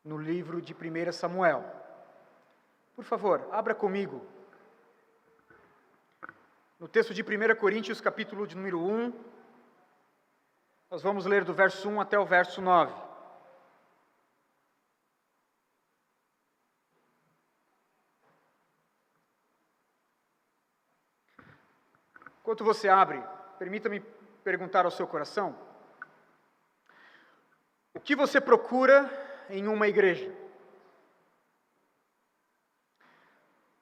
no livro de 1 Samuel. Por favor, abra comigo no texto de 1 Coríntios, capítulo de número 1. Nós vamos ler do verso 1 até o verso 9. Enquanto você abre, permita-me perguntar ao seu coração: o que você procura em uma igreja?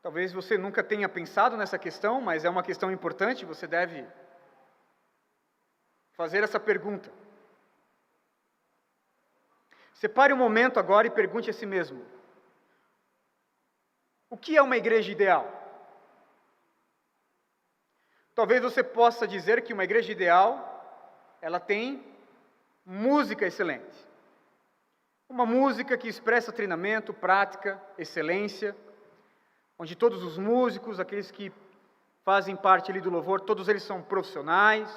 Talvez você nunca tenha pensado nessa questão, mas é uma questão importante, você deve fazer essa pergunta. Separe um momento agora e pergunte a si mesmo: o que é uma igreja ideal? Talvez você possa dizer que uma igreja ideal, ela tem música excelente. Uma música que expressa treinamento, prática, excelência, onde todos os músicos, aqueles que fazem parte ali do louvor, todos eles são profissionais,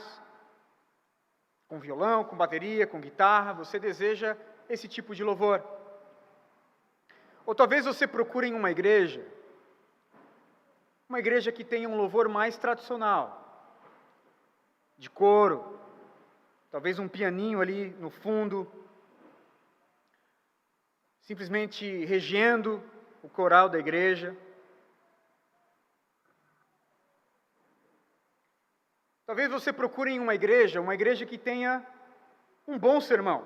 com violão, com bateria, com guitarra. Você deseja esse tipo de louvor. Ou talvez você procure em uma igreja que tenha um louvor mais tradicional, de coro, talvez um pianinho ali no fundo, simplesmente regendo o coral da igreja. Talvez você procure em uma igreja que tenha um bom sermão,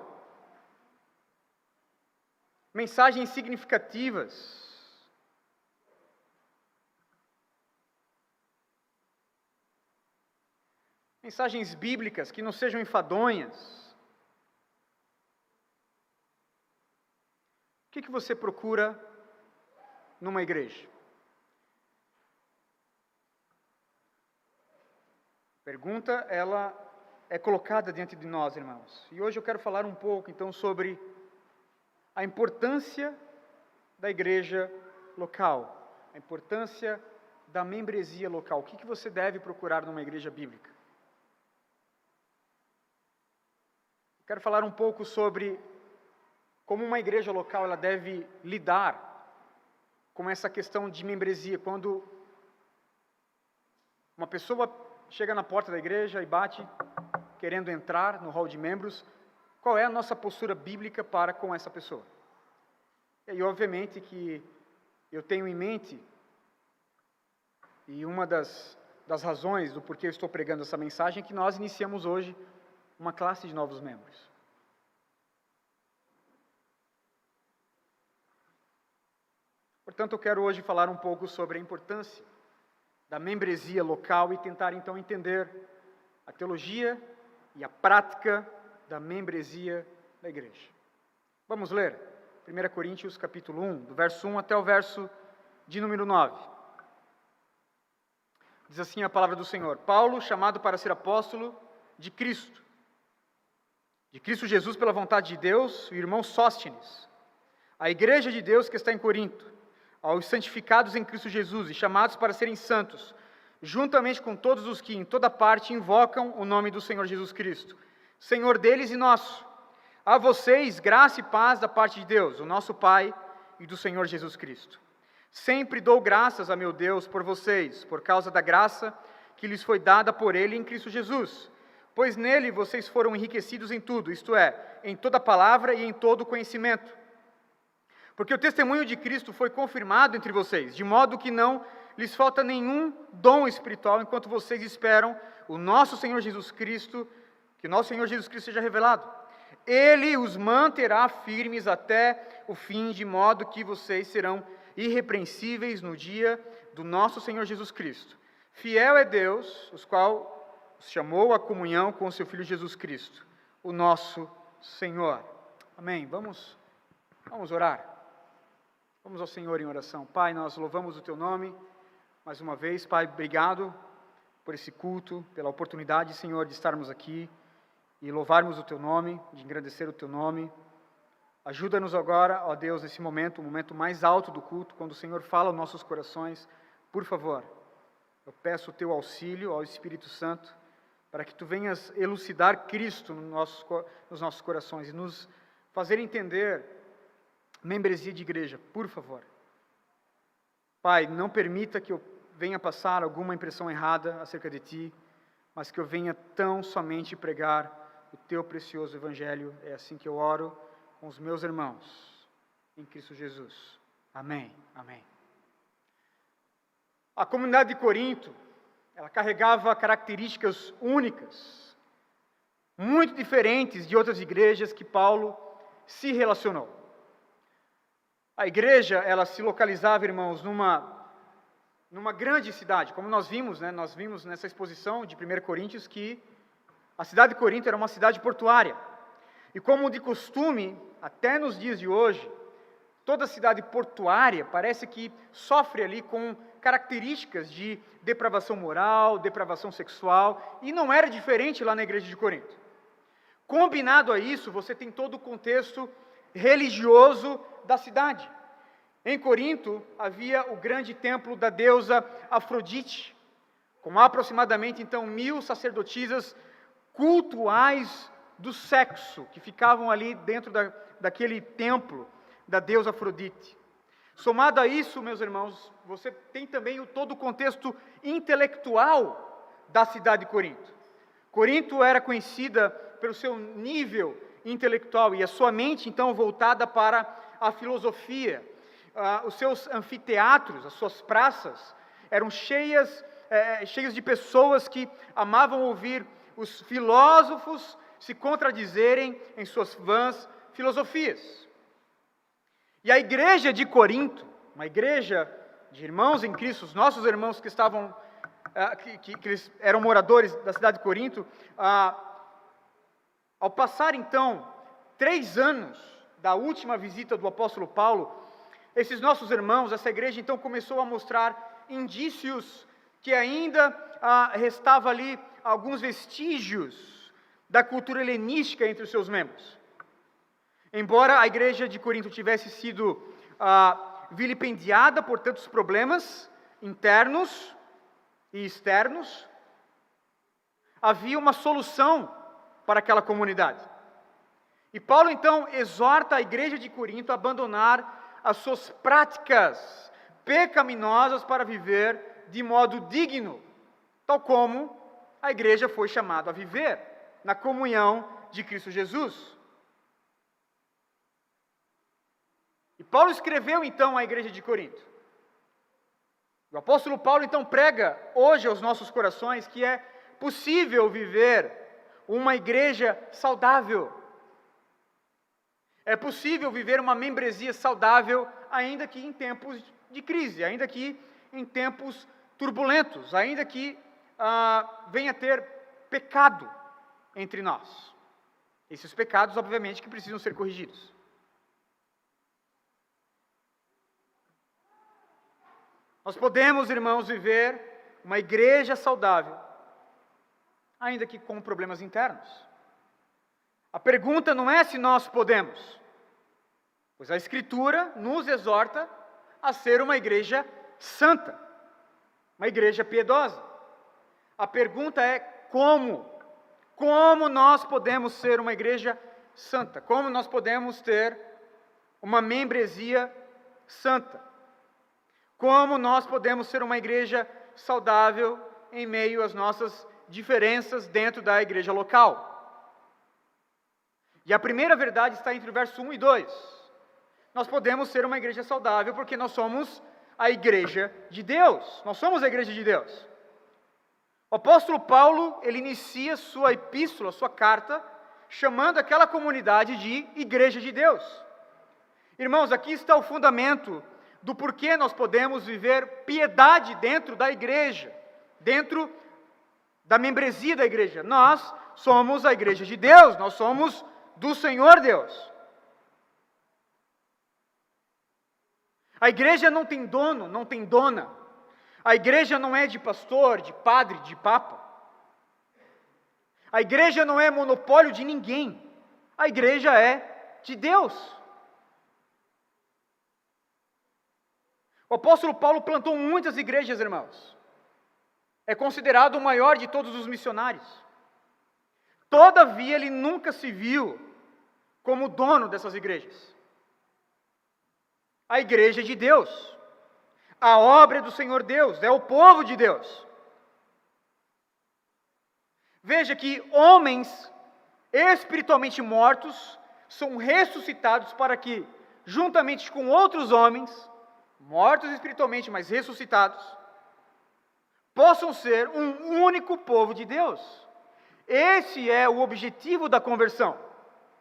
mensagens significativas, mensagens bíblicas que não sejam enfadonhas. O que você procura numa igreja? A pergunta, ela é colocada diante de nós, irmãos. E hoje eu quero falar um pouco, então, sobre a importância da igreja local, a importância da membresia local. O que você deve procurar numa igreja bíblica? Quero falar um pouco sobre como uma igreja local ela deve lidar com essa questão de membresia. Quando uma pessoa chega na porta da igreja e bate, querendo entrar no hall de membros, qual é a nossa postura bíblica para com essa pessoa? E aí, obviamente, que eu tenho em mente, e uma das razões do porquê eu estou pregando essa mensagem, é que nós iniciamos hoje uma classe de novos membros. Portanto, eu quero hoje falar um pouco sobre a importância da membresia local e tentar então entender a teologia e a prática da membresia da igreja. Vamos ler 1 Coríntios capítulo 1, do verso 1 até o verso de número 9. Diz assim a palavra do Senhor: Paulo, chamado para ser apóstolo de Cristo Jesus pela vontade de Deus, o irmão Sóstenes, a igreja de Deus que está em Corinto, aos santificados em Cristo Jesus e chamados para serem santos, juntamente com todos os que em toda parte invocam o nome do Senhor Jesus Cristo, Senhor deles e nosso. A vocês, graça e paz da parte de Deus, o nosso Pai, e do Senhor Jesus Cristo. Sempre dou graças a meu Deus por vocês, por causa da graça que lhes foi dada por Ele em Cristo Jesus, pois nele vocês foram enriquecidos em tudo, isto é, em toda palavra e em todo conhecimento. Porque o testemunho de Cristo foi confirmado entre vocês, de modo que não lhes falta nenhum dom espiritual, enquanto vocês esperam o nosso Senhor Jesus Cristo, que o nosso Senhor Jesus Cristo seja revelado. Ele os manterá firmes até o fim, de modo que vocês serão irrepreensíveis no dia do nosso Senhor Jesus Cristo. Fiel é Deus, os qual os chamou à comunhão com o seu Filho Jesus Cristo, o nosso Senhor. Amém. Vamos orar. Vamos ao Senhor em oração. Pai, nós louvamos o Teu nome mais uma vez. Pai, obrigado por esse culto, pela oportunidade, Senhor, de estarmos aqui e louvarmos o Teu nome, de engrandecer o Teu nome. Ajuda-nos agora, ó Deus, nesse momento, o momento mais alto do culto, quando o Senhor fala aos nossos corações. Por favor, eu peço o Teu auxílio ao Espírito Santo, para que Tu venhas elucidar Cristo nos nossos corações e nos fazer entender membresia de igreja, por favor. Pai, não permita que eu venha passar alguma impressão errada acerca de Ti, mas que eu venha tão somente pregar o Teu precioso Evangelho. É assim que eu oro com os meus irmãos, em Cristo Jesus. Amém. Amém. A comunidade de Corinto, ela carregava características únicas, muito diferentes de outras igrejas que Paulo se relacionou. A igreja, ela se localizava, irmãos, numa grande cidade, como nós vimos nessa exposição de 1 Coríntios, que a cidade de Corinto era uma cidade portuária. E como de costume, até nos dias de hoje, toda cidade portuária parece que sofre ali com características de depravação moral, depravação sexual, e não era diferente lá na igreja de Corinto. Combinado a isso, você tem todo o contexto religioso da cidade. Em Corinto havia o grande templo da deusa Afrodite, com aproximadamente então 1000 sacerdotisas cultuais do sexo, que ficavam ali dentro daquele templo da deusa Afrodite. Somado a isso, meus irmãos, você tem também todo o contexto intelectual da cidade de Corinto. Corinto era conhecida pelo seu nível intelectual e a sua mente, então, voltada para a filosofia. Os seus anfiteatros, as suas praças, eram cheios de pessoas que amavam ouvir os filósofos se contradizerem em suas vãs filosofias. E a igreja de Corinto, uma igreja de irmãos em Cristo, os nossos irmãos que estavam, que eles eram moradores da cidade de Corinto, ao passar então 3 anos da última visita do apóstolo Paulo, esses nossos irmãos, essa igreja então começou a mostrar indícios que ainda restava ali alguns vestígios da cultura helenística entre os seus membros. Embora a igreja de Corinto tivesse sido vilipendiada por tantos problemas internos e externos, havia uma solução para aquela comunidade. E Paulo então exorta a igreja de Corinto a abandonar as suas práticas pecaminosas para viver de modo digno, tal como a igreja foi chamada a viver na comunhão de Cristo Jesus. E Paulo escreveu então à igreja de Corinto. O apóstolo Paulo então prega hoje aos nossos corações que é possível viver uma igreja saudável. É possível viver uma membresia saudável, ainda que em tempos de crise, ainda que em tempos turbulentos, ainda que venha a ter pecado entre nós. Esses pecados, obviamente, que precisam ser corrigidos. Nós podemos, irmãos, viver uma igreja saudável, ainda que com problemas internos. A pergunta não é se nós podemos, pois a Escritura nos exorta a ser uma igreja santa, uma igreja piedosa. A pergunta é como? Como nós podemos ser uma igreja santa? Como nós podemos ter uma membresia santa? Como nós podemos ser uma igreja saudável em meio às nossas diferenças dentro da igreja local? E a primeira verdade está entre o verso 1 e 2. Nós podemos ser uma igreja saudável porque nós somos a igreja de Deus. Nós somos a igreja de Deus. O apóstolo Paulo, ele inicia sua epístola, sua carta, chamando aquela comunidade de igreja de Deus. Irmãos, aqui está o fundamento do porquê nós podemos viver piedade dentro da igreja, dentro da membresia da igreja. Nós somos a igreja de Deus, nós somos do Senhor Deus. A igreja não tem dono, não tem dona. A igreja não é de pastor, de padre, de papa. A igreja não é monopólio de ninguém. A igreja é de Deus. O apóstolo Paulo plantou muitas igrejas, irmãos. É considerado o maior de todos os missionários. Todavia, ele nunca se viu como dono dessas igrejas. a igreja de Deus. A obra do Senhor Deus, é o povo de Deus. Veja que homens espiritualmente mortos são ressuscitados para que, juntamente com outros homens, mortos espiritualmente, mas ressuscitados, possam ser um único povo de Deus. Esse é o objetivo da conversão.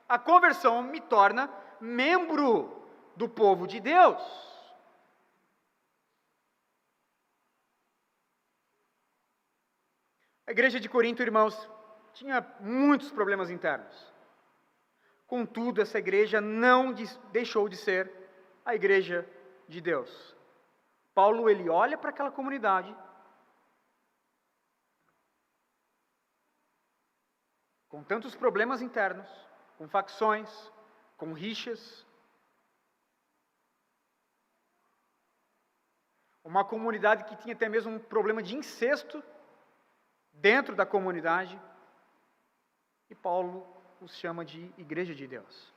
A conversão me torna membro do povo de Deus. A igreja de Corinto, irmãos, tinha muitos problemas internos. Contudo, essa igreja não deixou de ser a igreja de Deus. Paulo, ele olha para aquela comunidade com tantos problemas internos, com facções, com rixas, uma comunidade que tinha até mesmo um problema de incesto dentro da comunidade, e Paulo os chama de igreja de Deus.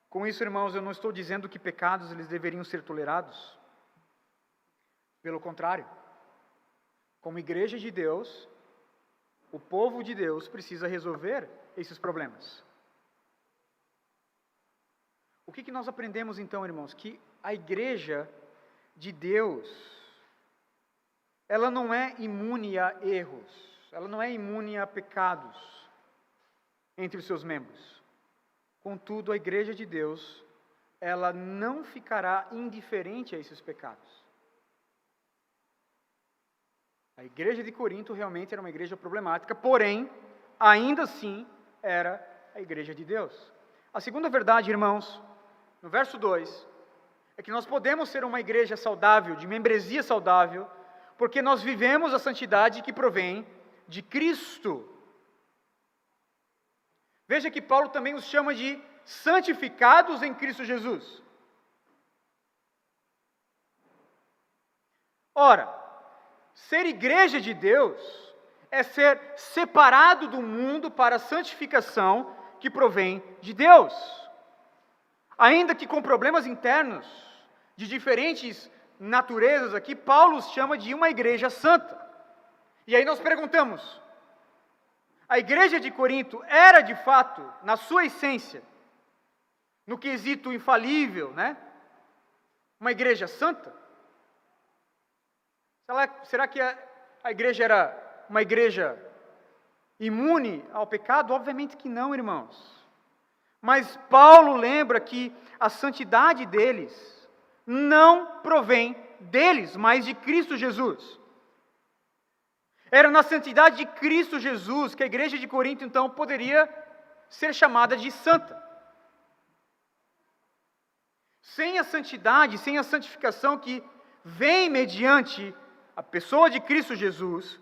Com isso, irmãos, eu não estou dizendo que pecados eles deveriam ser tolerados. Pelo contrário, como igreja de Deus, o povo de Deus precisa resolver esses problemas. O que nós aprendemos então, irmãos? Que a igreja de Deus, ela não é imune a erros, ela não é imune a pecados entre os seus membros. Contudo, a igreja de Deus, ela não ficará indiferente a esses pecados. A igreja de Corinto realmente era uma igreja problemática, porém, ainda assim, era a igreja de Deus. A segunda verdade, irmãos, no verso 2, é que nós podemos ser uma igreja saudável, de membresia saudável, porque nós vivemos a santidade que provém de Cristo. Veja que Paulo também os chama de santificados em Cristo Jesus. Ora, ser igreja de Deus é ser separado do mundo para a santificação que provém de Deus. Ainda que com problemas internos, de diferentes naturezas aqui, Paulo os chama de uma igreja santa. E aí nós perguntamos, a igreja de Corinto era de fato, na sua essência, no quesito infalível, uma igreja santa? Será que a igreja era uma igreja imune ao pecado? Obviamente que não, irmãos. Mas Paulo lembra que a santidade deles não provém deles, mas de Cristo Jesus. Era na santidade de Cristo Jesus que a igreja de Corinto, então, poderia ser chamada de santa. Sem a santidade, sem a santificação que vem mediante a pessoa de Cristo Jesus,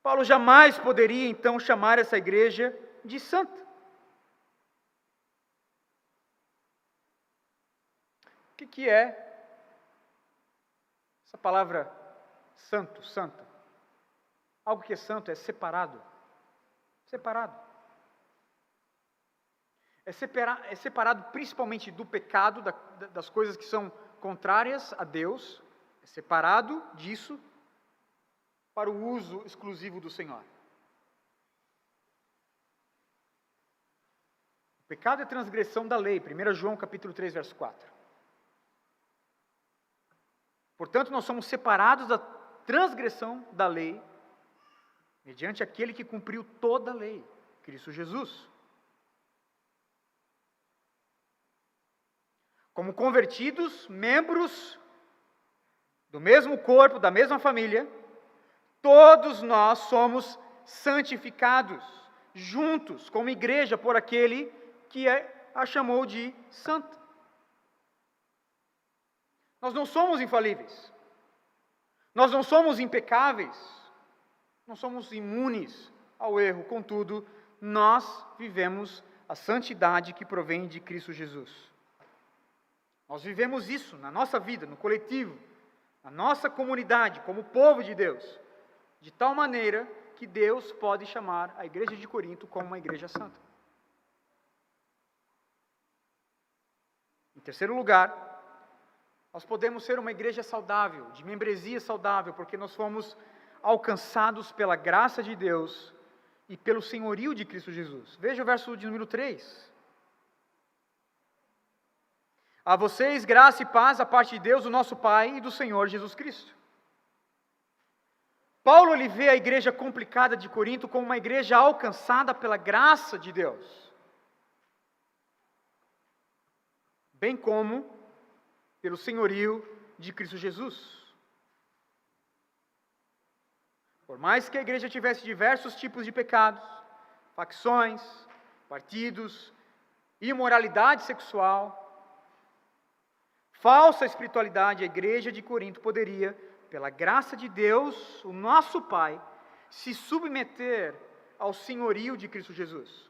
Paulo jamais poderia, então, chamar essa igreja de santa. O que é essa palavra santo, santa? Algo que é santo é separado. Separado. É separado principalmente do pecado, das coisas que são contrárias a Deus. É separado disso para o uso exclusivo do Senhor. O pecado é transgressão da lei. 1 João capítulo 3, verso 4. Portanto, nós somos separados da transgressão da lei mediante aquele que cumpriu toda a lei, Cristo Jesus. Como convertidos, membros do mesmo corpo, da mesma família, todos nós somos santificados, juntos, como igreja, por aquele que a chamou de santa. Nós não somos infalíveis, nós não somos impecáveis, não somos imunes ao erro, contudo, nós vivemos a santidade que provém de Cristo Jesus. Nós vivemos isso na nossa vida, no coletivo, na nossa comunidade, como povo de Deus, de tal maneira que Deus pode chamar a igreja de Corinto como uma igreja santa. terceiro lugar, nós podemos ser uma igreja saudável, de membresia saudável, porque nós fomos alcançados pela graça de Deus e pelo senhorio de Cristo Jesus. Veja o verso de número 3. A vocês, graça e paz da parte de Deus, o nosso Pai, e do Senhor Jesus Cristo. Paulo ele vê a igreja complicada de Corinto como uma igreja alcançada pela graça de Deus, bem como pelo senhorio de Cristo Jesus. Por mais que a igreja tivesse diversos tipos de pecados, facções, partidos, imoralidade sexual, falsa espiritualidade, a igreja de Corinto poderia, pela graça de Deus, o nosso Pai, se submeter ao senhorio de Cristo Jesus.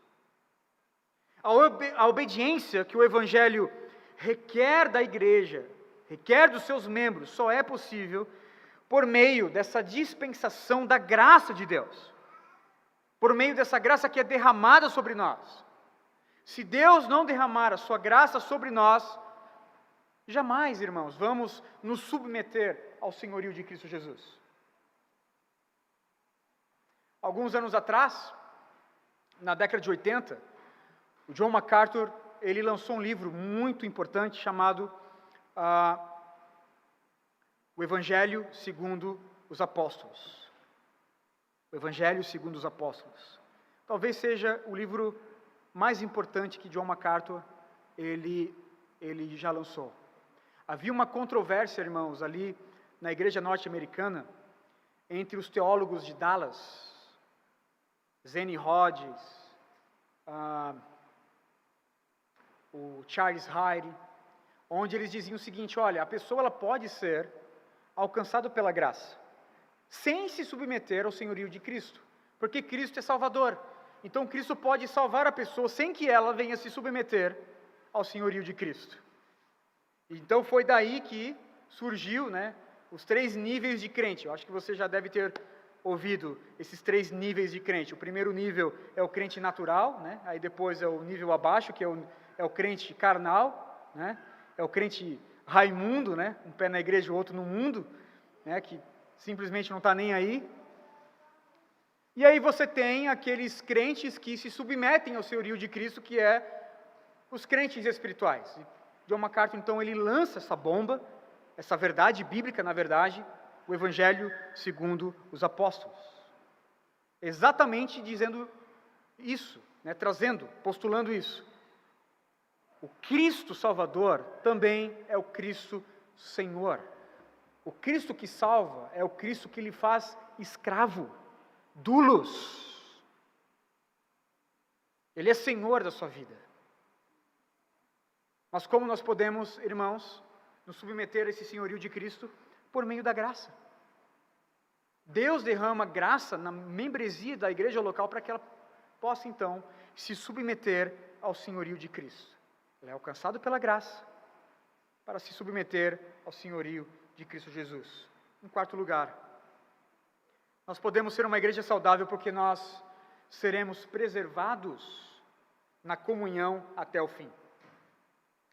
A obediência que o Evangelho requer da igreja, requer dos seus membros, só é possível por meio dessa dispensação da graça de Deus, por meio dessa graça que é derramada sobre nós. Se Deus não derramar a sua graça sobre nós, jamais, irmãos, vamos nos submeter ao senhorio de Cristo Jesus. Alguns anos atrás, na década de 80, o John MacArthur, ele lançou um livro muito importante chamado O Evangelho segundo os Apóstolos. O Evangelho segundo os Apóstolos. Talvez seja o livro mais importante que John MacArthur ele já lançou. Havia uma controvérsia, irmãos, ali na igreja norte-americana, entre os teólogos de Dallas, Zane Hodges, o Charles Hyde, onde eles diziam o seguinte: olha, a pessoa ela pode ser alcançada pela graça, sem se submeter ao senhorio de Cristo, porque Cristo é Salvador. Então Cristo pode salvar a pessoa sem que ela venha se submeter ao senhorio de Cristo. Então foi daí que surgiu, os 3 níveis de crente. Eu acho que você já deve ter ouvido esses 3 níveis de crente. O primeiro nível é o crente natural, aí depois é o nível abaixo, que é o crente carnal, é o crente Raimundo, um pé na igreja e o outro no mundo, que simplesmente não está nem aí. E aí você tem aqueles crentes que se submetem ao senhorio de Cristo, que é os crentes espirituais. John MacArthur, então, ele lança essa bomba, essa verdade bíblica, na verdade, o Evangelho segundo os Apóstolos. Exatamente dizendo isso, postulando isso. O Cristo Salvador também é o Cristo Senhor. O Cristo que salva é o Cristo que lhe faz escravo, doulos. Ele é Senhor da sua vida. Mas como nós podemos, irmãos, nos submeter a esse senhorio de Cristo? Por meio da graça. Deus derrama graça na membresia da igreja local para que ela possa, então, se submeter ao senhorio de Cristo. Ela é alcançada pela graça para se submeter ao senhorio de Cristo Jesus. Em quarto lugar, nós podemos ser uma igreja saudável porque nós seremos preservados na comunhão até o fim.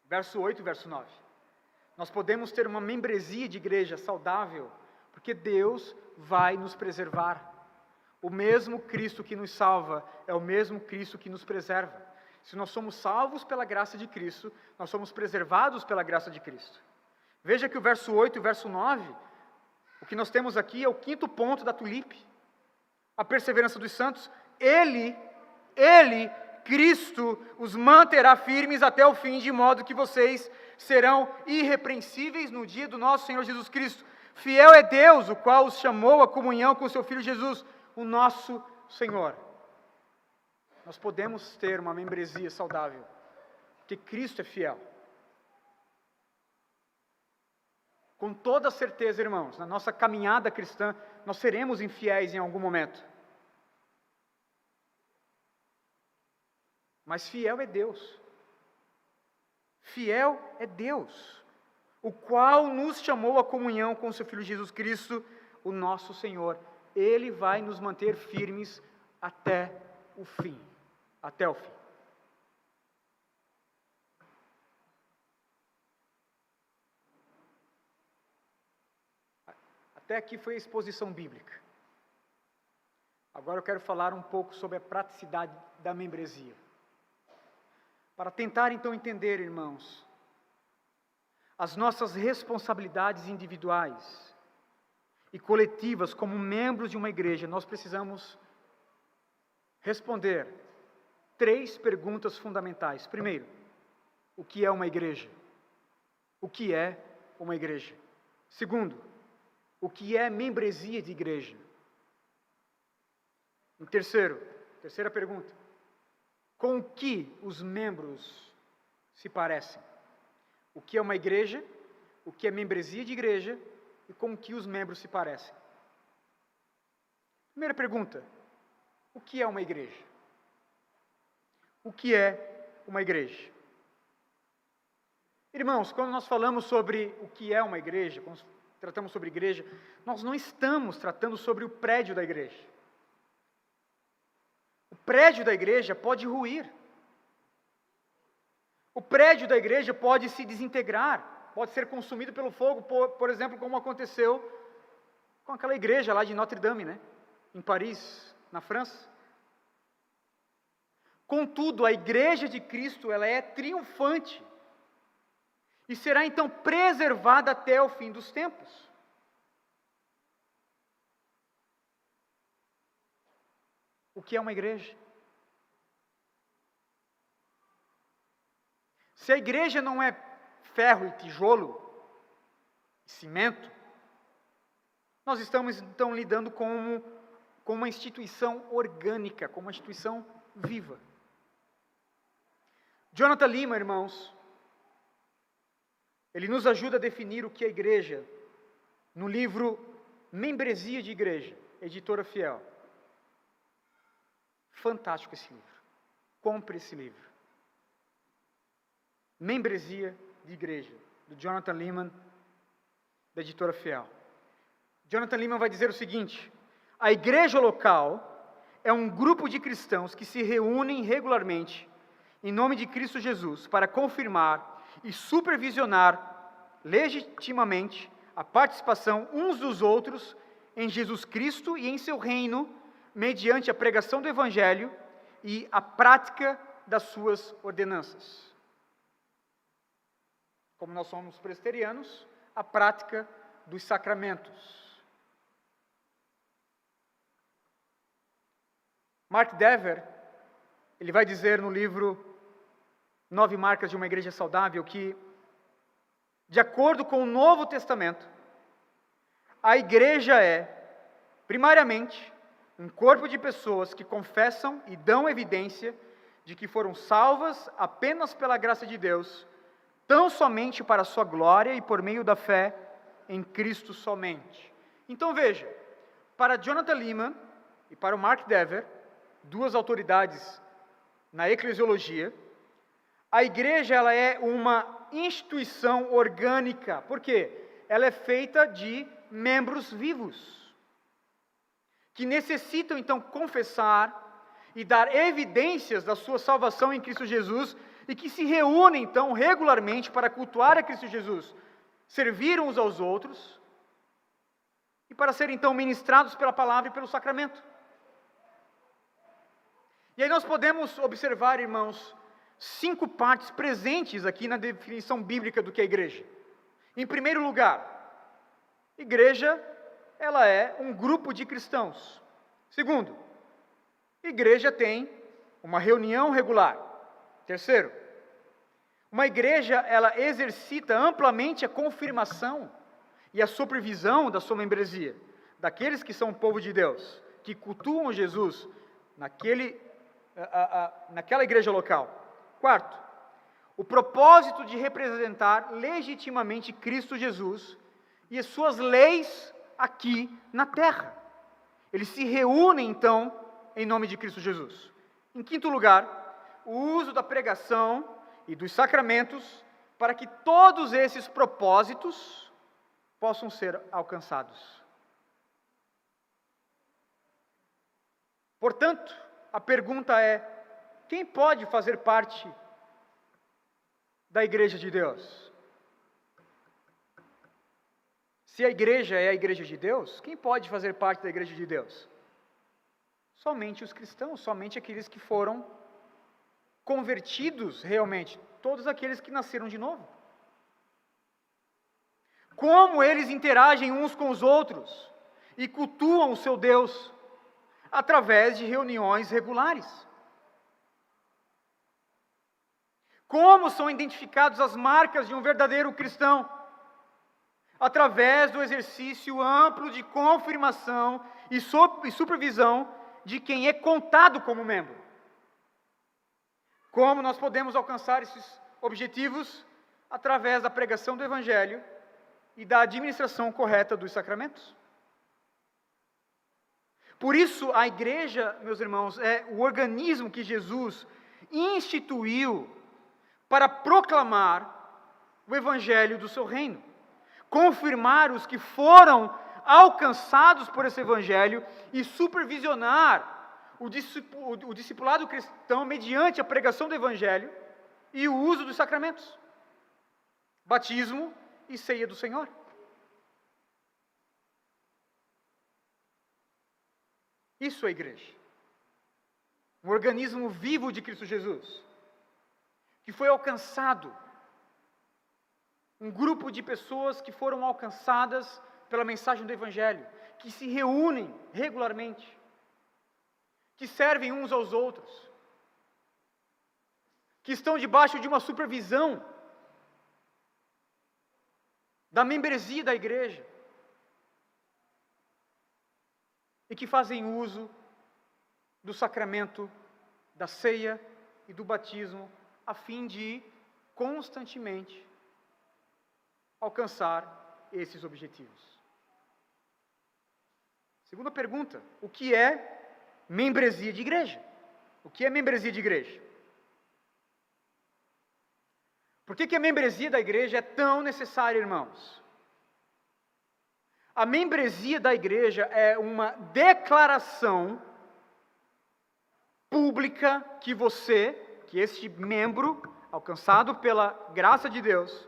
Verso 8 e verso 9. Nós podemos ter uma membresia de igreja saudável, porque Deus vai nos preservar. O mesmo Cristo que nos salva é o mesmo Cristo que nos preserva. Se nós somos salvos pela graça de Cristo, nós somos preservados pela graça de Cristo. Veja que o verso 8 e o verso 9, o que nós temos aqui é o 5º ponto da tulipe. A perseverança dos santos. Ele, Cristo, os manterá firmes até o fim, de modo que vocês serão irrepreensíveis no dia do nosso Senhor Jesus Cristo. Fiel é Deus, o qual os chamou à comunhão com o seu Filho Jesus, o nosso Senhor. Nós podemos ter uma membresia saudável, porque Cristo é fiel. Com toda certeza, irmãos, na nossa caminhada cristã, nós seremos infiéis em algum momento. Mas fiel é Deus. Fiel é Deus, o qual nos chamou à comunhão com o seu Filho Jesus Cristo, o nosso Senhor. Ele vai nos manter firmes até o fim. Até o fim. Até aqui foi a exposição bíblica. Agora eu quero falar um pouco sobre a praticidade da membresia. Para tentar então entender, irmãos, as nossas responsabilidades individuais e coletivas como membros de uma igreja, nós precisamos responder 3 perguntas fundamentais. Primeiro, o que é uma igreja? O que é uma igreja? Segundo, o que é membresia de igreja? Em terceira pergunta, com o que os membros se parecem? O que é uma igreja? O que é membresia de igreja? E com o que os membros se parecem? Primeira pergunta, o que é uma igreja? O que é uma igreja? Irmãos, quando nós falamos sobre o que é uma igreja, quando tratamos sobre igreja, nós não estamos tratando sobre o prédio da igreja. O prédio da igreja pode ruir. O prédio da igreja pode se desintegrar, pode ser consumido pelo fogo, por exemplo, como aconteceu com aquela igreja lá de Notre Dame, né? Em Paris, na França. Contudo, a igreja de Cristo, ela é triunfante e será então preservada até o fim dos tempos. O que é uma igreja? Se a igreja não é ferro e tijolo, cimento, nós estamos então lidando com uma instituição orgânica, com uma instituição viva. Jonathan Lima, irmãos, ele nos ajuda a definir o que é igreja no livro Membresia de Igreja, editora Fiel. Fantástico esse livro. Compre esse livro. Membresia de Igreja, do Jonathan Leeman, da editora Fiel. Jonathan Leeman vai dizer o seguinte: a igreja local é um grupo de cristãos que se reúnem regularmente em nome de Cristo Jesus para confirmar e supervisionar legitimamente a participação uns dos outros em Jesus Cristo e em seu reino, mediante a pregação do Evangelho e a prática das suas ordenanças. Como nós somos presbiterianos, a prática dos sacramentos. Mark Dever, ele vai dizer no livro 9 Marcas de uma Igreja Saudável que, de acordo com o Novo Testamento, a igreja é, primariamente, um corpo de pessoas que confessam e dão evidência de que foram salvas apenas pela graça de Deus, tão somente para a sua glória e por meio da fé em Cristo somente. Então veja, para Jonathan Leeman e para o Mark Dever, 2 autoridades na eclesiologia, a igreja ela é uma instituição orgânica. Por quê? Ela é feita de membros vivos, que necessitam então confessar e dar evidências da sua salvação em Cristo Jesus, e que se reúnem então regularmente para cultuar a Cristo Jesus, servir uns aos outros, e para serem então ministrados pela palavra e pelo sacramento. E aí nós podemos observar, irmãos, 5 partes presentes aqui na definição bíblica do que é igreja. Em primeiro lugar, igreja, ela é um grupo de cristãos. Segundo, igreja tem uma reunião regular. Terceiro, uma igreja, ela exercita amplamente a confirmação e a supervisão da sua membresia, daqueles que são o povo de Deus, que cultuam Jesus naquela igreja local. Quarto, o propósito de representar legitimamente Cristo Jesus e as suas leis aqui na terra. Eles se reúnem, então, em nome de Cristo Jesus. Em quinto lugar, o uso da pregação e dos sacramentos para que todos esses propósitos possam ser alcançados. Portanto, a pergunta é: quem pode fazer parte da igreja de Deus? Se a igreja é a igreja de Deus, quem pode fazer parte da igreja de Deus? Somente os cristãos, somente aqueles que foram convertidos realmente, todos aqueles que nasceram de novo. Como eles interagem uns com os outros e cultuam o seu Deus através de reuniões regulares. Como são identificadas as marcas de um verdadeiro cristão? Através do exercício amplo de confirmação e supervisão de quem é contado como membro. Como nós podemos alcançar esses objetivos? Através da pregação do Evangelho e da administração correta dos sacramentos. Por isso, a igreja, meus irmãos, é o organismo que Jesus instituiu para proclamar o Evangelho do seu reino, confirmar os que foram alcançados por esse Evangelho e supervisionar o discipulado cristão mediante a pregação do Evangelho e o uso dos sacramentos, batismo e ceia do Senhor. Isso é a igreja. Um organismo vivo de Cristo Jesus, que foi alcançado, um grupo de pessoas que foram alcançadas pela mensagem do Evangelho, que se reúnem regularmente, que servem uns aos outros, que estão debaixo de uma supervisão da membresia da igreja, e que fazem uso do sacramento da ceia e do batismo, a fim de constantemente alcançar esses objetivos. Segunda pergunta: o que é membresia de igreja? O que é membresia de igreja? Por que a membresia da igreja é tão necessária, irmãos? A membresia da igreja é uma declaração pública que este membro, alcançado pela graça de Deus,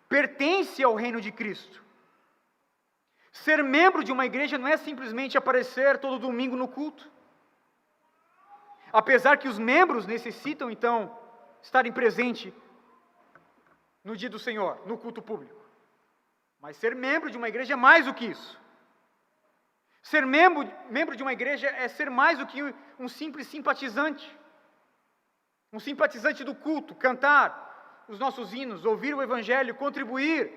pertence ao reino de Cristo. Ser membro de uma igreja não é simplesmente aparecer todo domingo no culto. Apesar que os membros necessitam, então, estarem presentes no dia do Senhor, no culto público. Mas ser membro de uma igreja é mais do que isso. Ser membro de uma igreja é ser mais do que um simples simpatizante. Um simpatizante do culto, cantar os nossos hinos, ouvir o Evangelho, contribuir.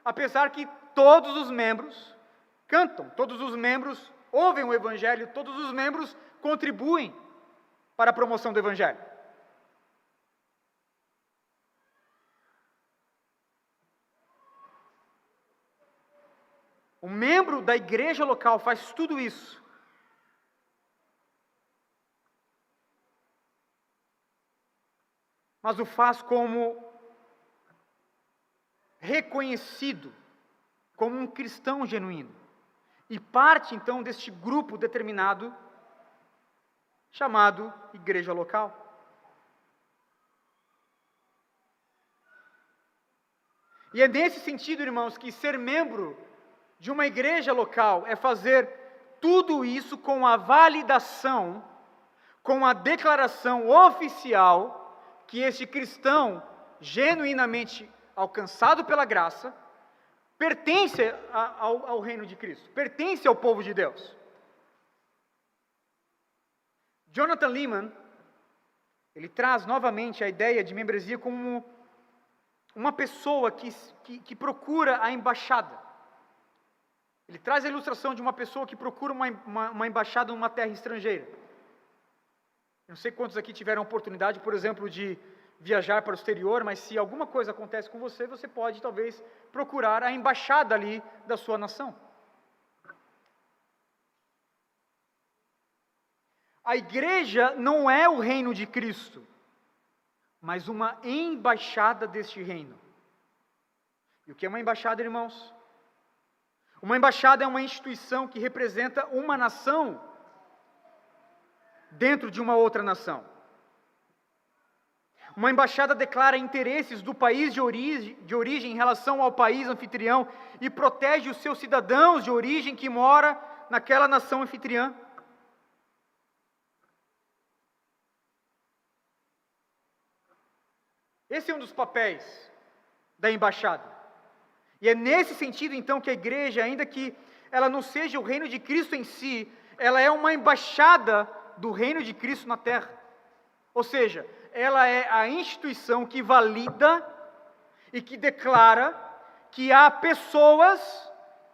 Apesar que todos os membros cantam, todos os membros ouvem o Evangelho, todos os membros contribuem para a promoção do Evangelho. O membro da igreja local faz tudo isso. Mas o faz como reconhecido, como um cristão genuíno. E parte então deste grupo determinado, chamado igreja local. E é nesse sentido, irmãos, que ser membro de uma igreja local é fazer tudo isso com a validação, com a declaração oficial que este cristão, genuinamente alcançado pela graça, pertence ao reino de Cristo, pertence ao povo de Deus. Jonathan Leeman, ele traz novamente a ideia de membresia como uma pessoa que procura a embaixada. Ele traz a ilustração de uma pessoa que procura uma embaixada numa terra estrangeira. Não sei quantos aqui tiveram a oportunidade, por exemplo, de viajar para o exterior, mas se alguma coisa acontece com você, você pode talvez procurar a embaixada ali da sua nação. A igreja não é o reino de Cristo, mas uma embaixada deste reino. E o que é uma embaixada, irmãos? Uma embaixada é uma instituição que representa uma nação dentro de uma outra nação. Uma embaixada declara interesses do país de origem em relação ao país anfitrião e protege os seus cidadãos de origem que moram naquela nação anfitriã. Esse é um dos papéis da embaixada. E é nesse sentido, então, que a igreja, ainda que ela não seja o reino de Cristo em si, ela é uma embaixada do reino de Cristo na terra. Ou seja, ela é a instituição que valida e que declara que há pessoas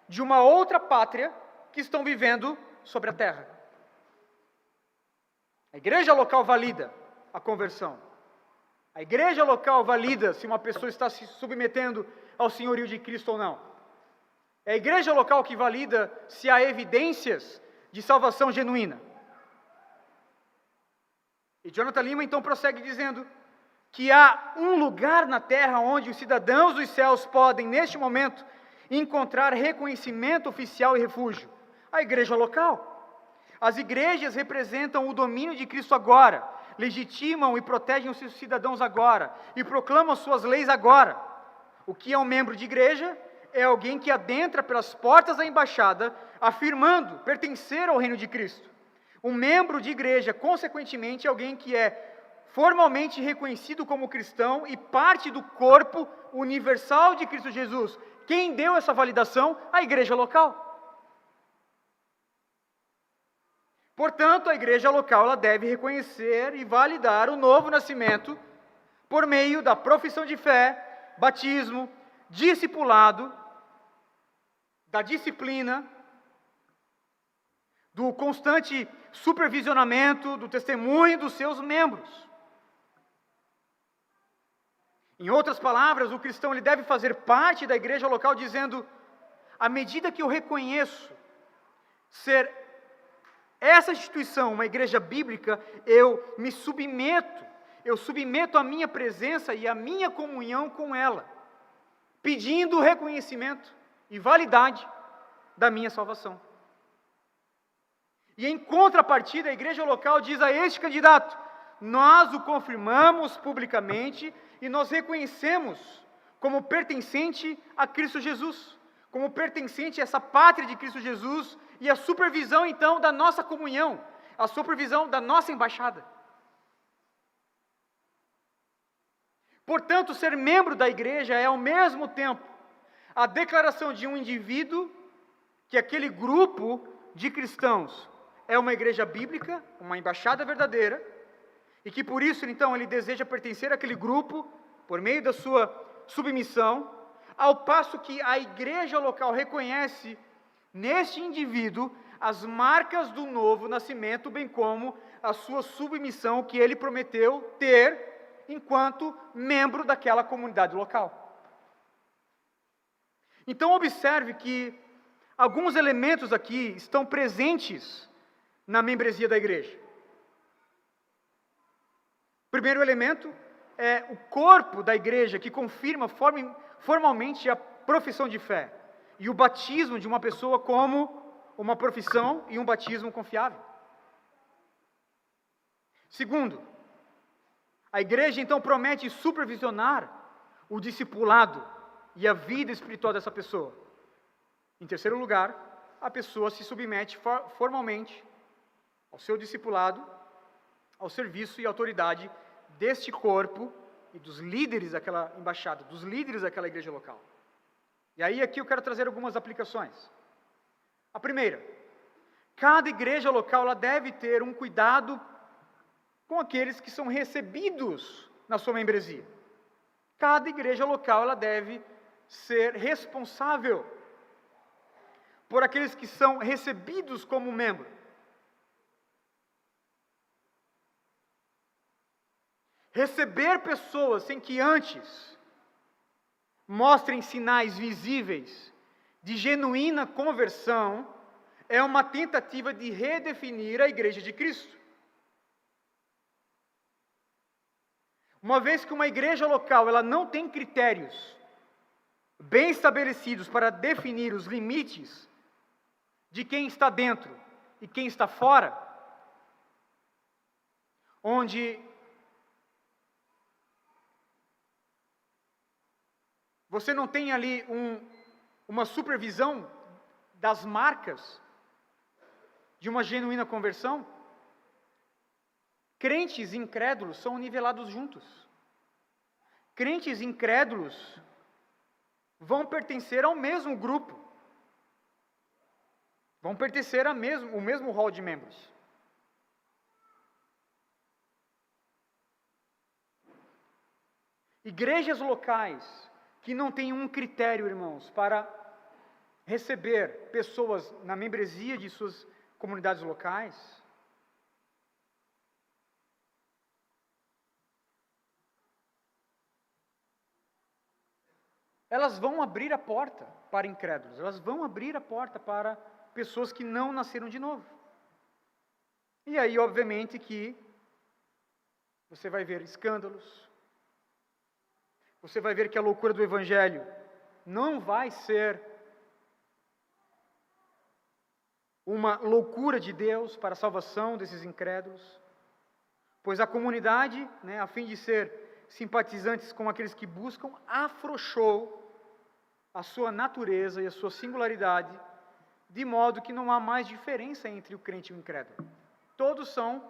de uma outra pátria que estão vivendo sobre a terra. A igreja local valida a conversão. A igreja local valida se uma pessoa está se submetendo ao senhorio de Cristo ou não. É a igreja local que valida se há evidências de salvação genuína. E Jonathan Lima então prossegue dizendo que há um lugar na terra onde os cidadãos dos céus podem, neste momento, encontrar reconhecimento oficial e refúgio. A igreja local. As igrejas representam o domínio de Cristo agora, legitimam e protegem os seus cidadãos agora, e proclamam suas leis agora. O que é um membro de igreja? É alguém que adentra pelas portas da embaixada, afirmando pertencer ao reino de Cristo. Um membro de igreja, consequentemente, é alguém que é formalmente reconhecido como cristão e parte do corpo universal de Cristo Jesus. Quem deu essa validação? A igreja local. Portanto, a igreja local ela deve reconhecer e validar o novo nascimento por meio da profissão de fé, batismo, discipulado, da disciplina, do constante supervisionamento, do testemunho dos seus membros. Em outras palavras, o cristão ele deve fazer parte da igreja local dizendo: à medida que eu reconheço ser essa instituição, uma igreja bíblica, eu me submeto, eu submeto a minha presença e a minha comunhão com ela, pedindo reconhecimento e validade da minha salvação. E em contrapartida, a igreja local diz a este candidato: nós o confirmamos publicamente e nós reconhecemos como pertencente a Cristo Jesus, como pertencente a essa pátria de Cristo Jesus, e a supervisão então da nossa comunhão, a supervisão da nossa embaixada. Portanto, ser membro da igreja é ao mesmo tempo a declaração de um indivíduo que aquele grupo de cristãos é uma igreja bíblica, uma embaixada verdadeira, e que por isso então ele deseja pertencer àquele grupo por meio da sua submissão, ao passo que a igreja local reconhece neste indivíduo as marcas do novo nascimento, bem como a sua submissão que ele prometeu ter enquanto membro daquela comunidade local. Então observe que alguns elementos aqui estão presentes na membresia da igreja. O primeiro elemento é o corpo da igreja que confirma formalmente a profissão de fé e o batismo de uma pessoa como uma profissão e um batismo confiável. Segundo, a igreja então promete supervisionar o discipulado e a vida espiritual dessa pessoa. Em terceiro lugar, a pessoa se submete formalmente ao seu discipulado, ao serviço e autoridade deste corpo e dos líderes daquela embaixada, dos líderes daquela igreja local. E aí aqui eu quero trazer algumas aplicações. A primeira, cada igreja local ela deve ter um cuidado com aqueles que são recebidos na sua membresia. Cada igreja local ela deve ser responsável por aqueles que são recebidos como membro. Receber pessoas sem que antes mostrem sinais visíveis de genuína conversão é uma tentativa de redefinir a igreja de Cristo. Uma vez que uma igreja local ela não tem critérios bem estabelecidos para definir os limites de quem está dentro e quem está fora, onde Você não tem ali uma supervisão das marcas de uma genuína conversão? Crentes incrédulos são nivelados juntos. Crentes incrédulos vão pertencer ao mesmo grupo. Vão pertencer ao mesmo hall de membros. Igrejas locais que não têm um critério, irmãos, para receber pessoas na membresia de suas comunidades locais, elas vão abrir a porta para incrédulos, elas vão abrir a porta para pessoas que não nasceram de novo. E aí, obviamente, que você vai ver escândalos, você vai ver que a loucura do Evangelho não vai ser uma loucura de Deus para a salvação desses incrédulos, pois a comunidade, a fim de ser simpatizantes com aqueles que buscam, afrouxou a sua natureza e a sua singularidade, de modo que não há mais diferença entre o crente e o incrédulo. Todos são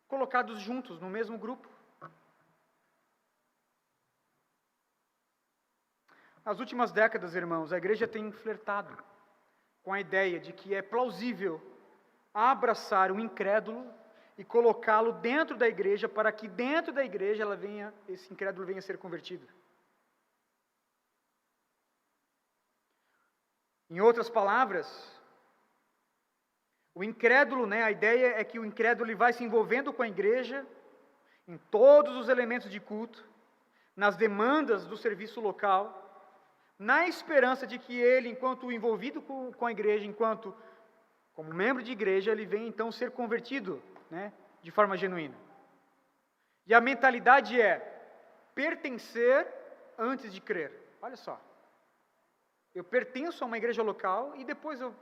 colocados juntos no mesmo grupo. Nas últimas décadas, irmãos, a igreja tem flertado com a ideia de que é plausível abraçar o incrédulo e colocá-lo dentro da igreja, para que dentro da igreja esse incrédulo venha a ser convertido. Em outras palavras, o incrédulo, a ideia é que o incrédulo ele vai se envolvendo com a igreja em todos os elementos de culto, nas demandas do serviço local, na esperança de que ele, enquanto envolvido com a igreja, como membro de igreja, ele venha então ser convertido, de forma genuína. E a mentalidade é pertencer antes de crer. Olha só, eu pertenço a uma igreja local e depois eu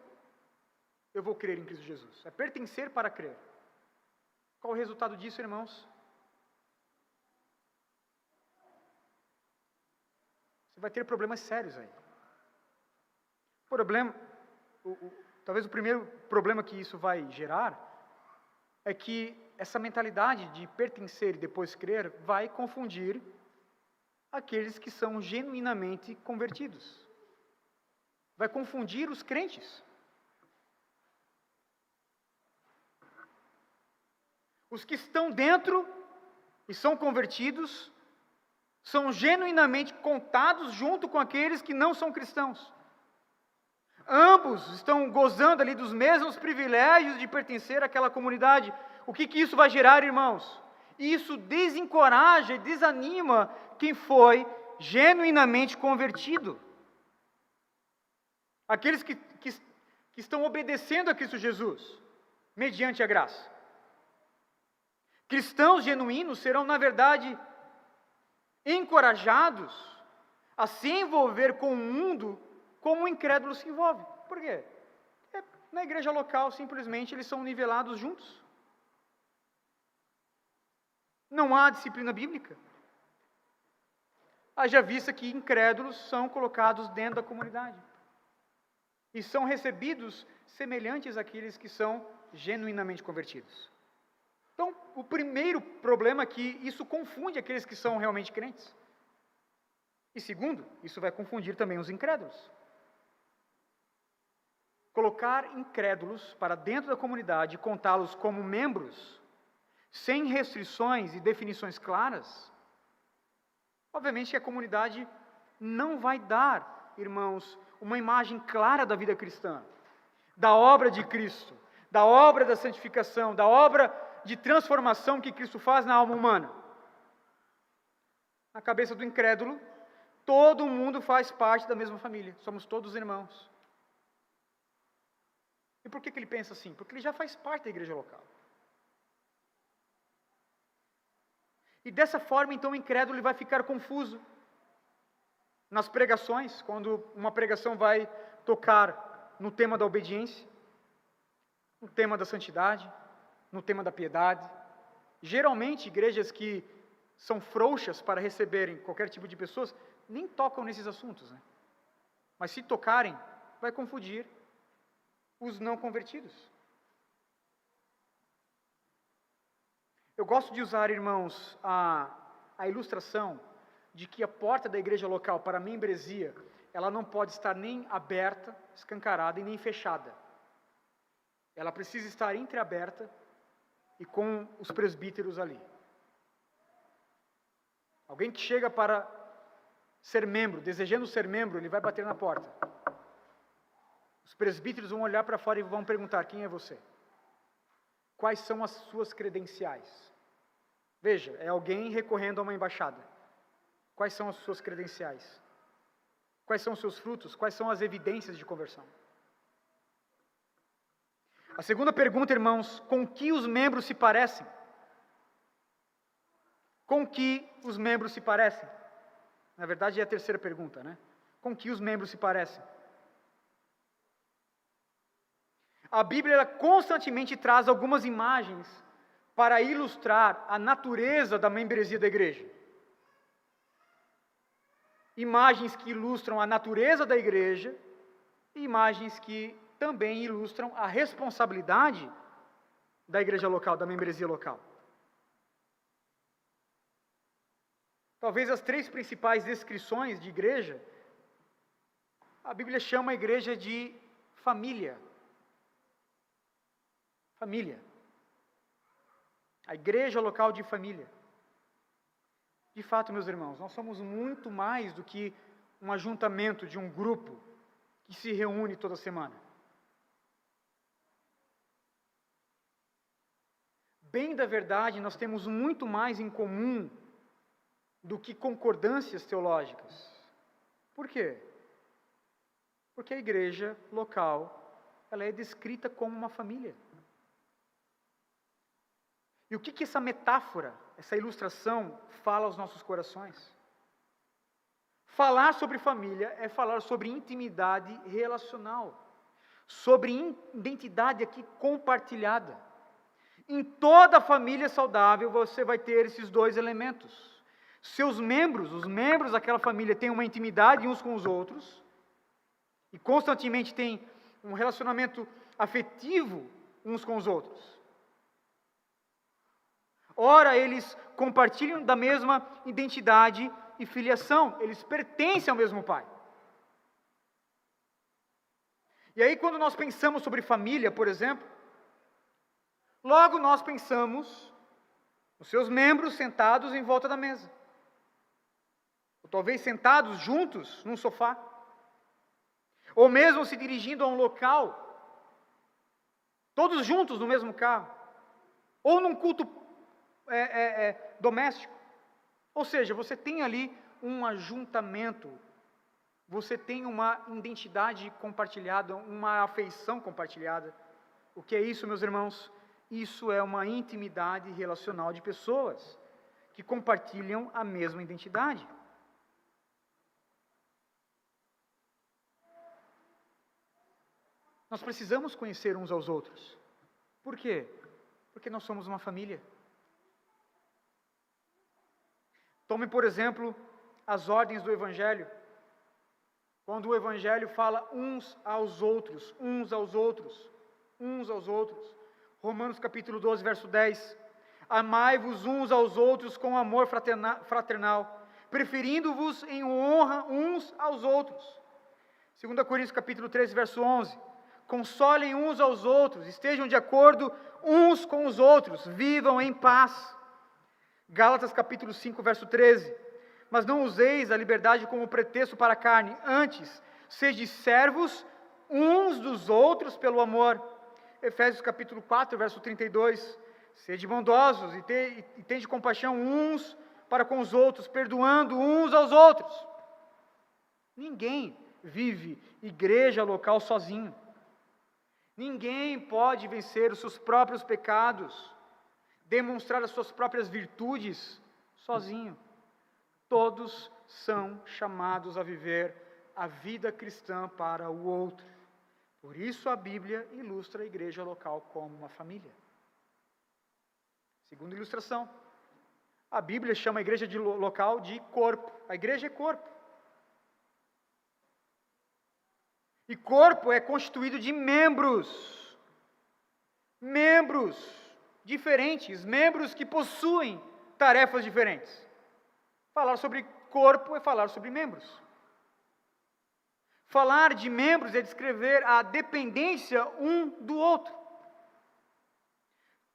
vou crer em Cristo Jesus. É pertencer para crer. Qual o resultado disso, irmãos? Você vai ter problemas sérios aí. Talvez o primeiro problema que isso vai gerar é que essa mentalidade de pertencer e depois crer vai confundir aqueles que são genuinamente convertidos. Vai confundir os crentes. Os que estão dentro e são convertidos são genuinamente contados junto com aqueles que não são cristãos. Ambos estão gozando ali dos mesmos privilégios de pertencer àquela comunidade. O que isso vai gerar, irmãos? Isso desencoraja e desanima quem foi genuinamente convertido. Aqueles que estão obedecendo a Cristo Jesus, mediante a graça. Cristãos genuínos serão, na verdade, encorajados a se envolver com o mundo como o incrédulo se envolve. Por quê? Porque na igreja local, simplesmente, eles são nivelados juntos. Não há disciplina bíblica. Haja vista que incrédulos são colocados dentro da comunidade. E são recebidos semelhantes àqueles que são genuinamente convertidos. Então, o primeiro problema é que isso confunde aqueles que são realmente crentes. E segundo, isso vai confundir também os incrédulos. Colocar incrédulos para dentro da comunidade e contá-los como membros, sem restrições e definições claras, obviamente que a comunidade não vai dar, irmãos, uma imagem clara da vida cristã, da obra de Cristo, da obra da santificação, da obra de transformação que Cristo faz na alma humana. Na cabeça do incrédulo, todo mundo faz parte da mesma família, somos todos irmãos. E por que ele pensa assim? Porque ele já faz parte da igreja local. E dessa forma, então, o incrédulo ele vai ficar confuso nas pregações, quando uma pregação vai tocar no tema da obediência, no tema da santidade, no tema da piedade. Geralmente, igrejas que são frouxas para receberem qualquer tipo de pessoas, nem tocam nesses assuntos, né? Mas se tocarem, vai confundir os não convertidos. Eu gosto de usar, irmãos, a ilustração de que a porta da igreja local para a membresia, ela não pode estar nem aberta, escancarada e nem fechada. Ela precisa estar entreaberta e com os presbíteros ali. Alguém que chega para ser membro, desejando ser membro, ele vai bater na porta. Os presbíteros vão olhar para fora e vão perguntar: quem é você? Quais são as suas credenciais? Veja, é alguém recorrendo a uma embaixada. Quais são as suas credenciais? Quais são os seus frutos? Quais são as evidências de conversão? A segunda pergunta, irmãos: com que os membros se parecem? Com que os membros se parecem? Na verdade é a terceira pergunta, né? Com que os membros se parecem? A Bíblia ela constantemente traz algumas imagens para ilustrar a natureza da membresia da igreja. Imagens que ilustram a natureza da igreja e imagens que também ilustram a responsabilidade da igreja local, da membresia local. Talvez as três principais descrições de igreja, a Bíblia chama a igreja de família. Família. A igreja local de família. De fato, meus irmãos, nós somos muito mais do que um ajuntamento de um grupo que se reúne toda semana. Bem da verdade, nós temos muito mais em comum do que concordâncias teológicas. Por quê? Porque a igreja local, ela é descrita como uma família. E o que essa metáfora, essa ilustração fala aos nossos corações? Falar sobre família é falar sobre intimidade relacional, sobre identidade aqui compartilhada. Em toda família saudável você vai ter esses dois elementos. Seus membros, os membros daquela família têm uma intimidade uns com os outros e constantemente têm um relacionamento afetivo uns com os outros. Ora, eles compartilham da mesma identidade e filiação, eles pertencem ao mesmo Pai. E aí, quando nós pensamos sobre família, por exemplo, logo nós pensamos os seus membros sentados em volta da mesa. Ou talvez sentados juntos num sofá. Ou mesmo se dirigindo a um local, todos juntos no mesmo carro. Ou num culto doméstico. Ou seja, você tem ali um ajuntamento, você tem uma identidade compartilhada, uma afeição compartilhada. O que é isso, meus irmãos? Isso é uma intimidade relacional de pessoas que compartilham a mesma identidade. Nós precisamos conhecer uns aos outros. Por quê? Porque nós somos uma família. Tome, por exemplo, as ordens do Evangelho. Quando o Evangelho fala uns aos outros, uns aos outros, uns aos outros. Romanos capítulo 12, verso 10. Amai-vos uns aos outros com amor fraternal, preferindo-vos em honra uns aos outros. 2 Coríntios capítulo 13, verso 11. Consolem uns aos outros, estejam de acordo uns com os outros, vivam em paz. Gálatas capítulo 5, verso 13. Mas não useis a liberdade como pretexto para a carne, antes, sede servos uns dos outros pelo amor. Efésios capítulo 4, verso 32. Sede bondosos e tende compaixão uns para com os outros, perdoando uns aos outros. Ninguém vive igreja local sozinho. Ninguém pode vencer os seus próprios pecados, demonstrar as suas próprias virtudes sozinho. Todos são chamados a viver a vida cristã para o outro. Por isso a Bíblia ilustra a igreja local como uma família. Segunda ilustração, a Bíblia chama a igreja local de corpo. A igreja é corpo. E corpo é constituído de membros. Membros diferentes, membros que possuem tarefas diferentes. Falar sobre corpo é falar sobre membros. Falar de membros é descrever a dependência um do outro.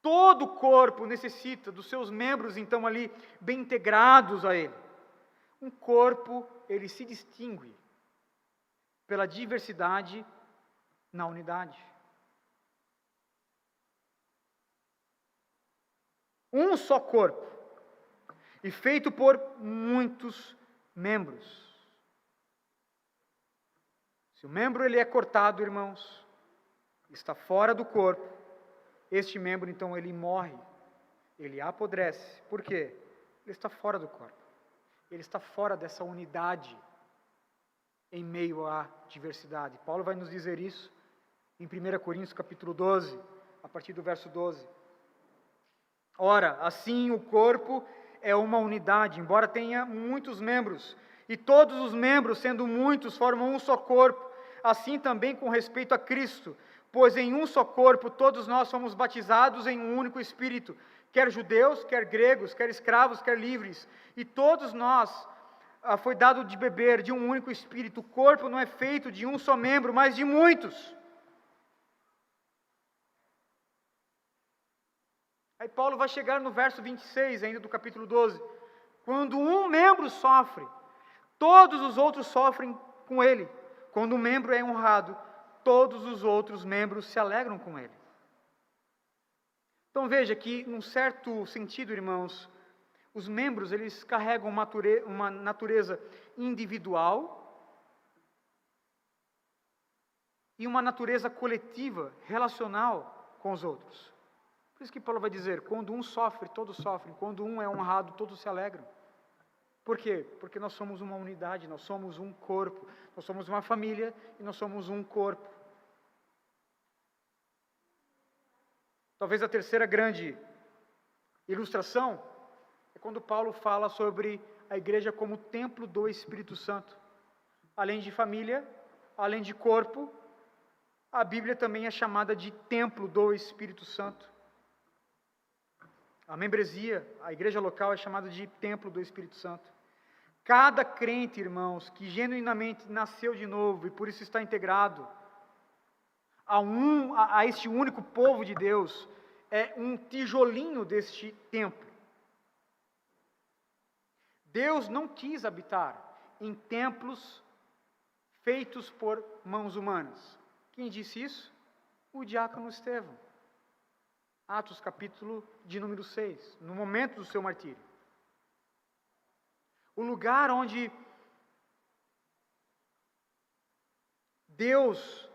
Todo o corpo necessita dos seus membros, então, ali, bem integrados a ele. Um corpo, ele se distingue pela diversidade na unidade. Um só corpo, e feito por muitos membros. Se o membro ele é cortado, irmãos, está fora do corpo, este membro, então, ele morre, ele apodrece. Por quê? Ele está fora do corpo. Ele está fora dessa unidade em meio à diversidade. Paulo vai nos dizer isso em 1 Coríntios capítulo 12, a partir do verso 12. Ora, assim o corpo é uma unidade, embora tenha muitos membros, e todos os membros, sendo muitos, formam um só corpo, assim também com respeito a Cristo, pois em um só corpo todos nós somos batizados em um único Espírito, quer judeus, quer gregos, quer escravos, quer livres, e todos nós foi dado de beber de um único Espírito. O corpo não é feito de um só membro, mas de muitos. Aí Paulo vai chegar no verso 26, ainda do capítulo 12. Quando um membro sofre, todos os outros sofrem com ele. Quando um membro é honrado, todos os outros membros se alegram com ele. Então veja que, num certo sentido, irmãos, os membros, eles carregam uma natureza individual e uma natureza coletiva, relacional com os outros. Por isso que Paulo vai dizer, quando um sofre, todos sofrem. Quando um é honrado, todos se alegram. Por quê? Porque nós somos uma unidade, nós somos um corpo. Nós somos uma família e nós somos um corpo. Talvez a terceira grande ilustração é quando Paulo fala sobre a igreja como templo do Espírito Santo. Além de família, além de corpo, a Bíblia também é chamada de templo do Espírito Santo. A membresia, a igreja local é chamada de templo do Espírito Santo. Cada crente, irmãos, que genuinamente nasceu de novo e por isso está integrado a este único povo de Deus, é um tijolinho deste templo. Deus não quis habitar em templos feitos por mãos humanas. Quem disse isso? O diácono Estevão. Atos capítulo de número 6, no momento do seu martírio. O lugar onde Deus,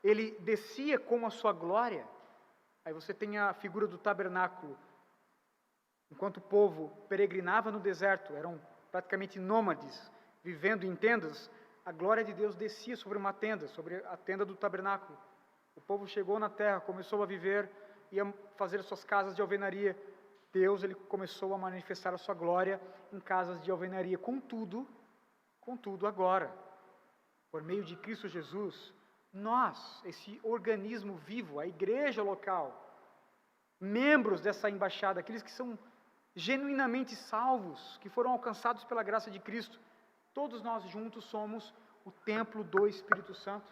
ele descia com a sua glória. Aí você tem a figura do tabernáculo. Enquanto o povo peregrinava no deserto, eram praticamente nômades, vivendo em tendas, a glória de Deus descia sobre uma tenda, sobre a tenda do tabernáculo. O povo chegou na terra, começou a viver, ia fazer suas casas de alvenaria. Deus, ele começou a manifestar a sua glória em casas de alvenaria. Contudo, agora, por meio de Cristo Jesus, nós, esse organismo vivo, a igreja local, membros dessa embaixada, aqueles que são genuinamente salvos, que foram alcançados pela graça de Cristo, todos nós juntos somos o templo do Espírito Santo.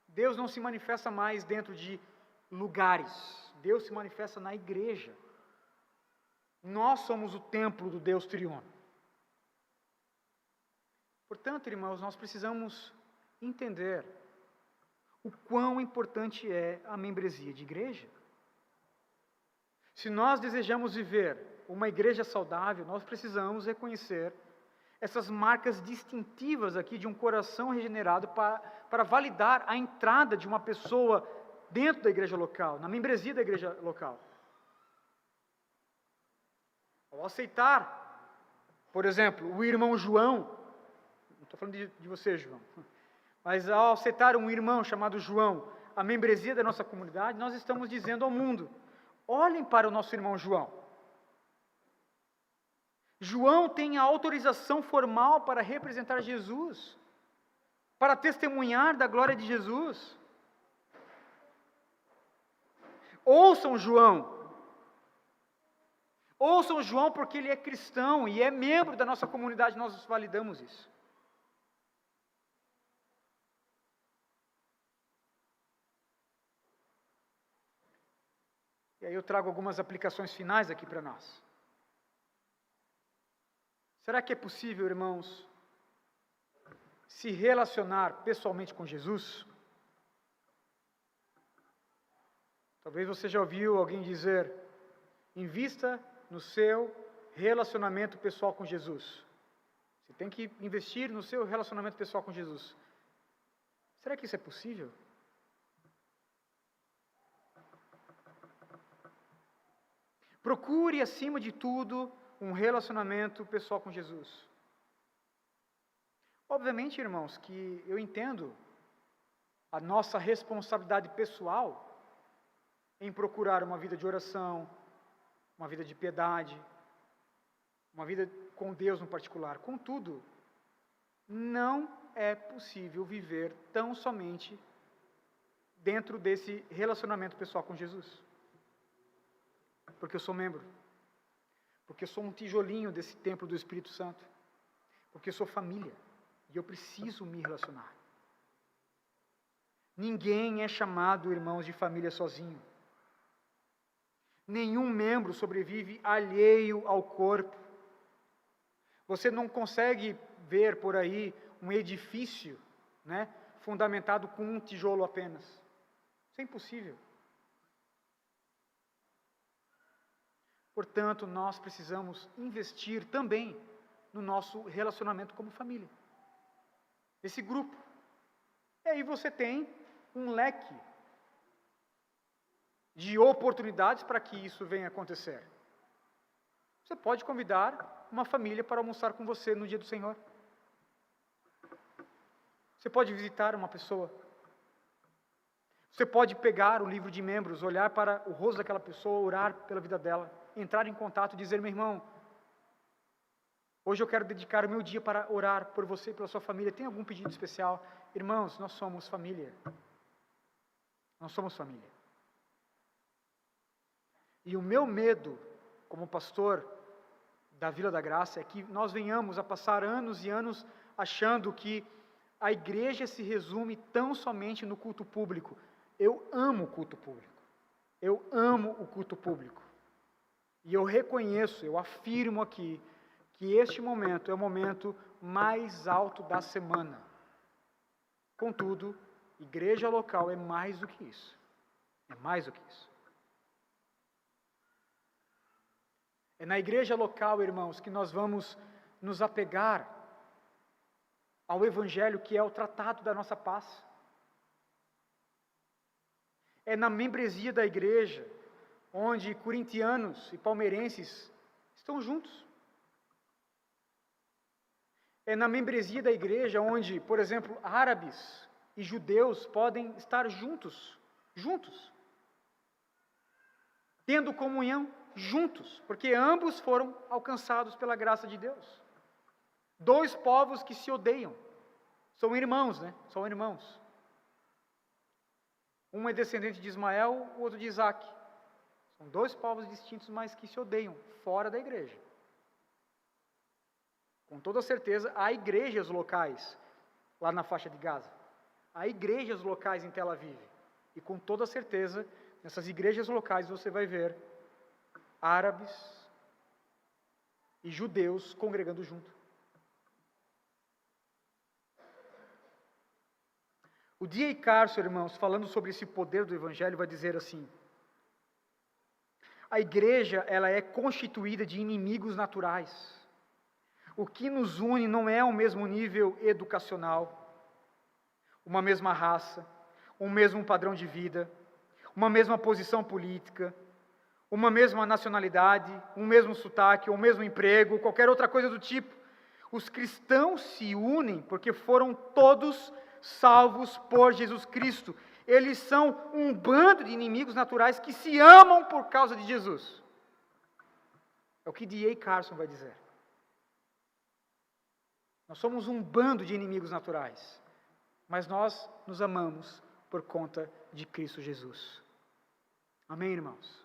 Deus não se manifesta mais dentro de lugares, Deus se manifesta na igreja. Nós somos o templo do Deus triuno. Portanto, irmãos, nós precisamos entender o quão importante é a membresia de igreja. Se nós desejamos viver uma igreja saudável, nós precisamos reconhecer essas marcas distintivas aqui de um coração regenerado para validar a entrada de uma pessoa dentro da igreja local, na membresia da igreja local. Ao aceitar, por exemplo, o irmão João, não estou falando de você, João, mas ao aceitar um irmão chamado João, a membresia da nossa comunidade, nós estamos dizendo ao mundo, olhem para o nosso irmão João. João tem a autorização formal para representar Jesus, para testemunhar da glória de Jesus. Ouçam João. Ouçam João porque ele é cristão e é membro da nossa comunidade, nós validamos isso. E aí eu trago algumas aplicações finais aqui para nós. Será que é possível, irmãos, se relacionar pessoalmente com Jesus? Talvez você já ouviu alguém dizer: invista no seu relacionamento pessoal com Jesus. Você tem que investir no seu relacionamento pessoal com Jesus. Será que isso é possível? Procure, acima de tudo, um relacionamento pessoal com Jesus. Obviamente, irmãos, que eu entendo a nossa responsabilidade pessoal em procurar uma vida de oração, uma vida de piedade, uma vida com Deus no particular. Contudo, não é possível viver tão somente dentro desse relacionamento pessoal com Jesus. Porque eu sou membro. Porque eu sou um tijolinho desse templo do Espírito Santo. Porque eu sou família. E eu preciso me relacionar. Ninguém é chamado, irmãos, de família sozinho. Nenhum membro sobrevive alheio ao corpo. Você não consegue ver por aí um edifício, fundamentado com um tijolo apenas. Isso é impossível. Portanto, nós precisamos investir também no nosso relacionamento como família. Esse grupo. E aí você tem um leque de oportunidades para que isso venha acontecer. Você pode convidar uma família para almoçar com você no dia do Senhor. Você pode visitar uma pessoa. Você pode pegar o livro de membros, olhar para o rosto daquela pessoa, orar pela vida dela, entrar em contato e dizer: meu irmão, hoje eu quero dedicar o meu dia para orar por você e pela sua família. Tem algum pedido especial? Irmãos, nós somos família. Nós somos família. E o meu medo, como pastor da Vila da Graça, é que nós venhamos a passar anos e anos achando que a igreja se resume tão somente no culto público. Eu amo o culto público. Eu amo o culto público. E eu reconheço, eu afirmo aqui, que este momento é o momento mais alto da semana. Contudo, igreja local é mais do que isso. É mais do que isso. É na igreja local, irmãos, que nós vamos nos apegar ao Evangelho, que é o tratado da nossa paz. É na membresia da igreja, onde corintianos e palmeirenses estão juntos. É na membresia da igreja, onde, por exemplo, árabes e judeus podem estar juntos, tendo comunhão juntos, porque ambos foram alcançados pela graça de Deus. Dois povos que se odeiam, são irmãos, São irmãos. Um é descendente de Ismael, o outro de Isaac. São dois povos distintos, mas que se odeiam, fora da igreja. Com toda certeza, há igrejas locais lá na faixa de Gaza. Há igrejas locais em Tel Aviv. E com toda certeza, nessas igrejas locais você vai ver árabes e judeus congregando junto. O D.A. Carson, irmãos, falando sobre esse poder do Evangelho, vai dizer assim: a igreja, ela é constituída de inimigos naturais. O que nos une não é o mesmo nível educacional, uma mesma raça, um mesmo padrão de vida, uma mesma posição política, uma mesma nacionalidade, um mesmo sotaque, um mesmo emprego, qualquer outra coisa do tipo. Os cristãos se unem porque foram todos salvos por Jesus Cristo. Eles são um bando de inimigos naturais que se amam por causa de Jesus. É o que D.A. Carson vai dizer. Nós somos um bando de inimigos naturais. mas nós nos amamos por conta de Cristo Jesus. Amém, irmãos?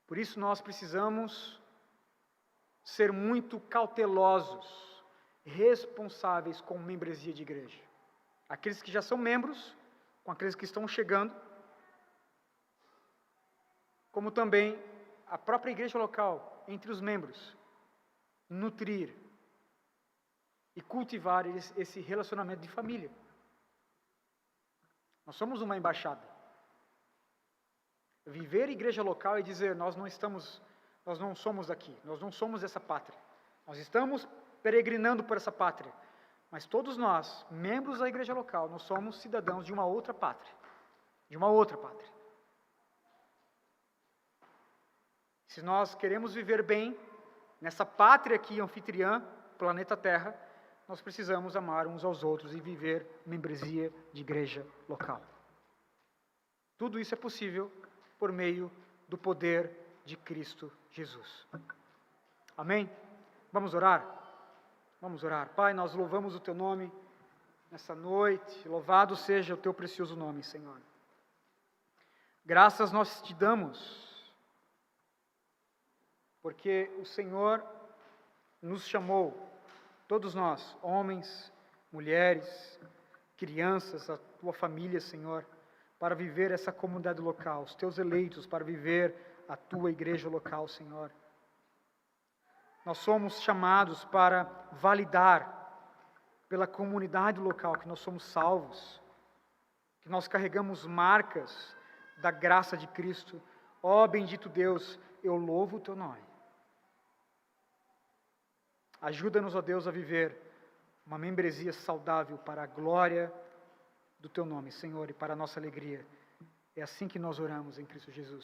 Por isso nós precisamos ser muito cautelosos, responsáveis com membresia de igreja. Aqueles que já são membros, com aqueles que estão chegando, como também a própria igreja local, entre os membros, nutrir e cultivar esse relacionamento de família. Nós somos uma embaixada. Viver igreja local e dizer, nós não somos daqui, nós não somos dessa pátria. Nós estamos peregrinando por essa pátria, mas todos nós, membros da igreja local, nós somos cidadãos de uma outra pátria. De uma outra pátria. Se nós queremos viver bem nessa pátria aqui anfitriã, planeta Terra, nós precisamos amar uns aos outros e viver membresia de igreja local. Tudo isso é possível por meio do poder de Cristo Jesus. Amém? Vamos orar? Vamos orar. Pai, nós louvamos o Teu nome nessa noite. Louvado seja o Teu precioso nome, Senhor. Graças nós Te damos, porque o Senhor nos chamou, todos nós, homens, mulheres, crianças, a Tua família, Senhor, para viver essa comunidade local, os Teus eleitos para viver a Tua igreja local, Senhor. Nós somos chamados para validar pela comunidade local que nós somos salvos, que nós carregamos marcas da graça de Cristo. Ó bendito Deus, eu louvo o Teu nome. Ajuda-nos, ó Deus, a viver uma membresia saudável para a glória do Teu nome, Senhor, e para a nossa alegria. É assim que nós oramos em Cristo Jesus.